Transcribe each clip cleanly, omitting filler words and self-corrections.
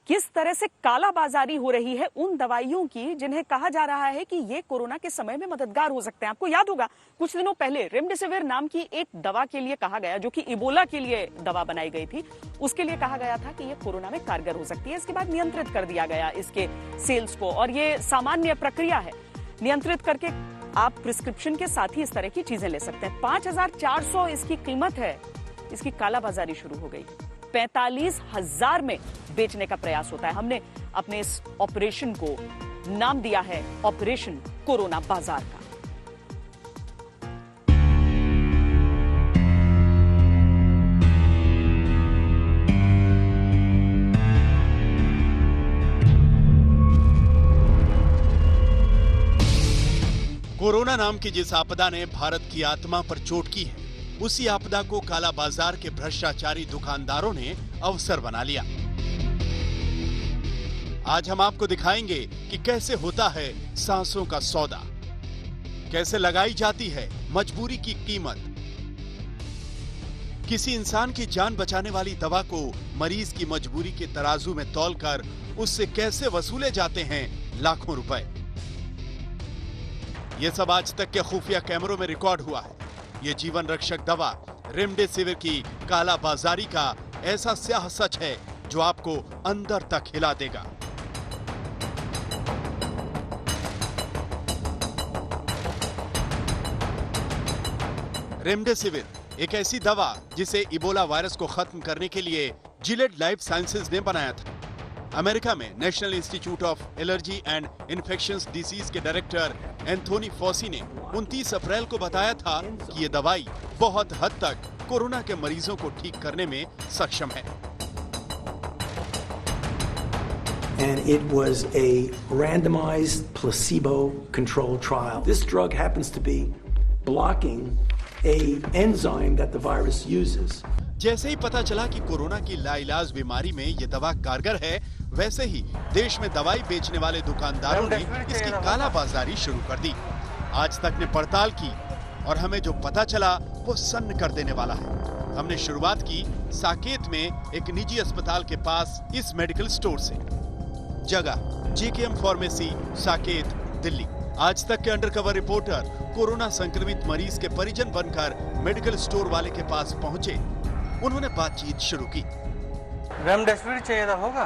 किस तरह से कालाबाजारी हो रही है उन दवाइयों की जिन्हें कहा जा रहा है कि ये कोरोना के समय में मददगार हो सकते हैं। आपको याद होगा कुछ दिनों पहले रेमडेसिविर नाम की एक दवा के लिए कहा गया, जो कि इबोला के लिए दवा बनाई गई थी, उसके लिए कहा गया था कि ये कोरोना में कारगर हो सकती है। इसके बाद नियंत्रित कर दिया गया इसके सेल्स को, और ये सामान्य प्रक्रिया है। नियंत्रित करके आप प्रिस्क्रिप्शन के साथ ही इस तरह की चीजें ले सकते हैं। 5,400 इसकी कीमत है। इसकी कालाबाजारी शुरू हो गई। 45,000 में बेचने का प्रयास होता है। हमने अपने इस ऑपरेशन को नाम दिया है ऑपरेशन कोरोना बाजार का। कोरोना नाम की जिस आपदा ने भारत की आत्मा पर चोट की है, उसी आपदा को काला बाजार के भ्रष्टाचारी दुकानदारों ने अवसर बना लिया। आज हम आपको दिखाएंगे कि कैसे होता है सांसों का सौदा, कैसे लगाई जाती है मजबूरी की कीमत, किसी इंसान की जान बचाने वाली दवा को मरीज की मजबूरी के तराजू में तौलकर उससे कैसे वसूले जाते हैं लाखों रुपए। यह सब आज तक के खुफिया कैमरों में रिकॉर्ड हुआ है। ये जीवन रक्षक दवा रेमडेसिविर की कालाबाजारी का ऐसा स्याह सच है जो आपको अंदर तक हिला देगा। रेमडेसिविर एक ऐसी दवा जिसे इबोला वायरस को खत्म करने के लिए जिलेड लाइफ साइंसेज ने बनाया था। अमेरिका में national institute of allergy and infections disease के डायरेक्टर एंथोनी फॉसी ने 29 अप्रैल को बताया था कि यह दवाई बहुत हद तक कोरोना के मरीजों को ठीक करने में सक्षम है। And it was a randomized placebo-controlled trial. This drug happens to be blocking an enzyme that the virus uses. जैसे ही पता चला कि कोरोना की लाइलाज बीमारी में यह दवा कारगर है, वैसे ही देश में दवाई बेचने वाले दुकानदारों ने इसकी कालाबाजारी शुरू कर दी। आज तक ने पड़ताल की और हमें जो पता चला वो सन्न कर देने वाला है। हमने शुरुआत की साकेत में एक निजी अस्पताल के पास इस मेडिकल स्टोर से। जगह जेकेएम फार्मेसी, साकेत, दिल्ली। आज तक के अंडरकवर रिपोर्टर कोरोना संक्रमित मरीज के परिजन बनकर मेडिकल स्टोर वाले के पास पहुंचे। उन्होंने बातचीत शुरू की। रेमडेसिविर चाहिए था, होगा?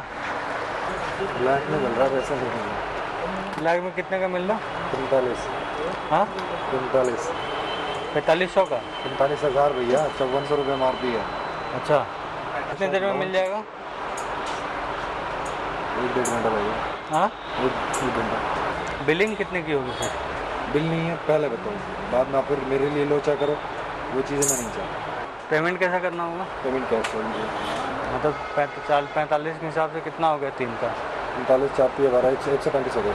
ब्लैक में मिल रहा, पैसा नहीं मिल रहा। ब्लैक में कितने का मिल रहा? 45। हाँ 45। 4500 का? 45,000 भैया, 5400 रुपये MRP है। अच्छा, कितने देर में मिल जाएगा? 1-1.5 घंटा भैया। हाँ 1 घंटा। बिलिंग कितने की होगी फिर? बिल नहीं है, पहले बताओ, बाद में फिर मेरे लिए लोचा करो, वो चीज़ें मैं नहीं चाहता। पेमेंट कैसा करना होगा? पेमेंट कैश होगी। मतलब 45 के हिसाब से कितना हो गया 3 का? 45 4 12 135 हो गया।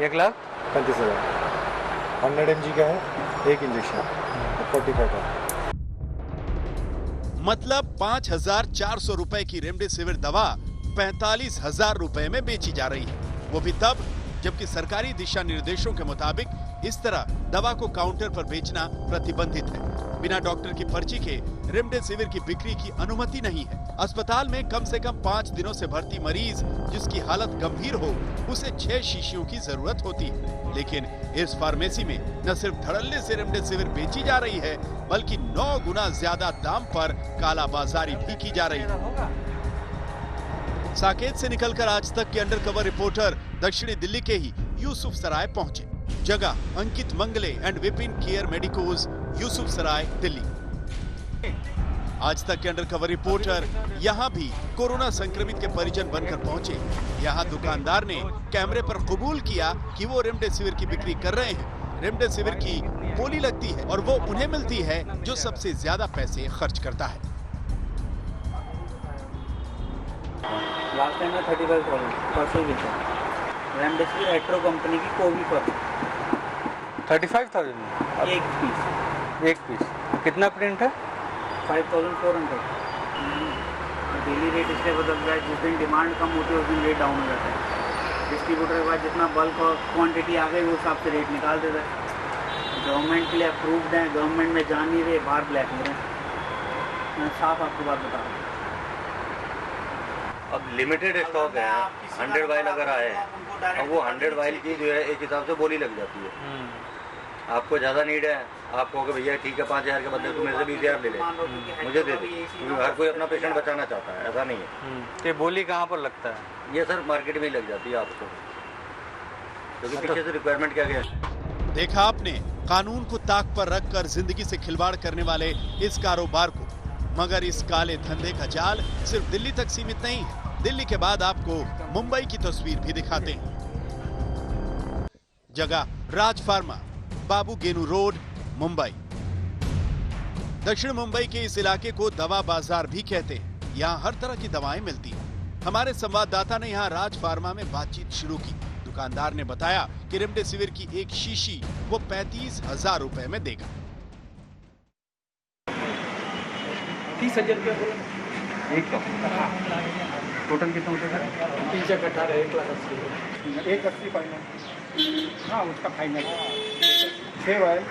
1,35,000। 100 mg का है, एक इंजेक्शन 45 का। मतलब 5,400 रुपए की रेमडेसिविर दवा 45,000 रुपए में बेची जा रही है। वो भी तब जबकि सरकारी दिशा निर्देशों के मुताबिक इस तरह दवा को काउंटर पर बेचना प्रतिबंधित है। बिना डॉक्टर की पर्ची के रेमडेसिविर की बिक्री की अनुमति नहीं है। अस्पताल में कम से कम 5 दिनों से भर्ती मरीज जिसकी हालत गंभीर हो, उसे 6 शीशियों की जरूरत होती है। लेकिन इस फार्मेसी में न सिर्फ धड़ल्ले से रेमडेसिविर बेची जा रही है, बल्कि 9 गुना ज्यादा दाम पर कालाबाजारी भी की जा रही है। साकेत से निकलकर आज तक के अंडरकवर रिपोर्टर दक्षिणी दिल्ली के ही यूसुफ सराय पहुंचे। जगह Ankit Mangle and Vipin care medicos, Yusuf Sarai, Delhi. आज तक के अंडरकवर रिपोर्टर यहां भी कोरोना संक्रमित के परिजन बनकर पहुंचे। यहां दुकानदार ने कैमरे पर कबूल किया कि वो रेमडेसिविर की बिक्री कर रहे हैं। रेमडेसिविर की बोली लगती है और वो उन्हें मिलती है जो सबसे ज्यादा पैसे खर्च करता है। लास्ट टाइम में 35,000 परसों भी था। रेमडेसिविर एट्रो कंपनी की कोवी पर 35,000 एक पीस। कितना प्रिंट है? 5,400। डेली रेट इसलिए बदलता है, जिस दिन डिमांड कम होती है उस दिन रेट डाउन हो जाता है। डिस्ट्रीब्यूटर के पास जितना बल्क और क्वांटिटी आ गई, वो हिसाब से रेट निकाल देता है। गवर्नमेंट के लिए अप्रूव्ड है, गवर्नमेंट में जा नहीं रहे, बाहर ब्लैक में रहे। मैं साफ आपको बात बता रहा हूँ। अब लिमिटेड स्टॉक है, 100 वाइल अगर आए हैं, अब वो 100 वाइल की जो है एक हिसाब से बोली लग जाती है। आपको ज़्यादा नीड है, आप कहोगे भैया ठीक है 5000 के बदले तू मेरे से 20,000 ले ले, मुझे दे दे, क्योंकि हर कोई अपना पेशेंट बचाना चाहता है, ऐसा नहीं है। ये बोली कहाँ पर लगता है? ये सर मार्केट में ही लग जाती है आपको, क्योंकि पीछे से रिक्वायरमेंट क्या गया। देखा आपने कानून को ताक पर रखकर जिंदगी से खिलवाड़ करने वाले इस कारोबार को। मगर इस काले धंधे का जाल सिर्फ दिल्ली तक सीमित नहीं है। दिल्ली के बाद आपको मुंबई की तस्वीर भी दिखाते हैं। जगह राज फार्मा, बाबू गेनू रोड, मुंबई। दक्षिण मुंबई के इस इलाके को दवा बाजार भी कहते हैं। यहाँ हर तरह की दवाएं मिलती हैं। हमारे संवाददाता ने यहाँ राज फार्मा में बातचीत शुरू की। दुकानदार ने बताया कि रेमडेसिविर की एक शीशी वो 35,000 रुपए में देगा। 30,000 रुपया बोला एक तो टोटल कितना होता है? 3 से 18 1,80,000 1,80 फाइनल। हाँ उसका फाइनल 6 वाइल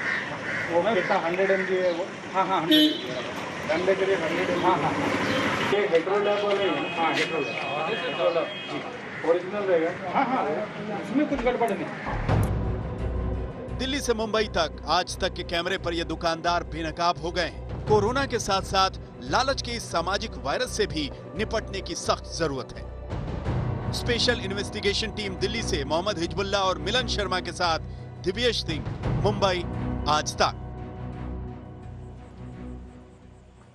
वो कितना 100 mg है वो? हाँ 100 रेमडेसिविर 100 हाँ ये हेट्रोलैब वाले हैं। हाँ हेट्रोलैब जी ओरिजिनल रहेगा। हाँ इसमें कुछ गड़बड़ नहीं। दिल्ली से मुंबई तक आज तक के कैमरे पर ये दुकानदार बेनकाब हो गए हैं। कोरोना के साथ साथ लालच के इस सामाजिक वायरस से भी निपटने की सख्त जरूरत है। स्पेशल इन्वेस्टिगेशन टीम दिल्ली से मोहम्मद हिजबुल्लाह और मिलन शर्मा के साथ दिव्येश सिंह, मुंबई, आज तक।